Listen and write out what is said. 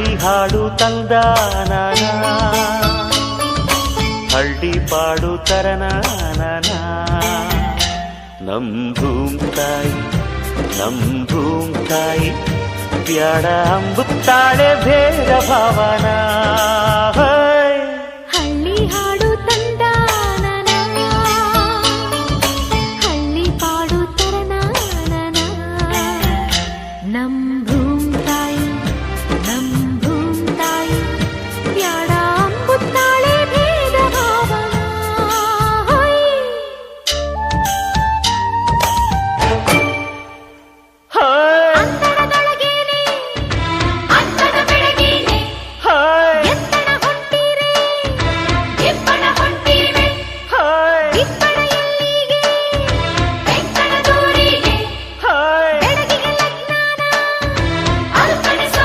ಹಳ್ಳಿ ಹಾಡು ತಂದಾನ, ಹಳ್ಳಿ ಪಾಡು ತರನಾನ. ನಮ್ ಭೂಮ್ತಾಯಿ ನಮ್ ಭೂಮ್ತಾಯಿ ಬ್ಯಾಡ ಅಂಬುತ್ತಾಳೆ ಭೇದ ಭಾವನ.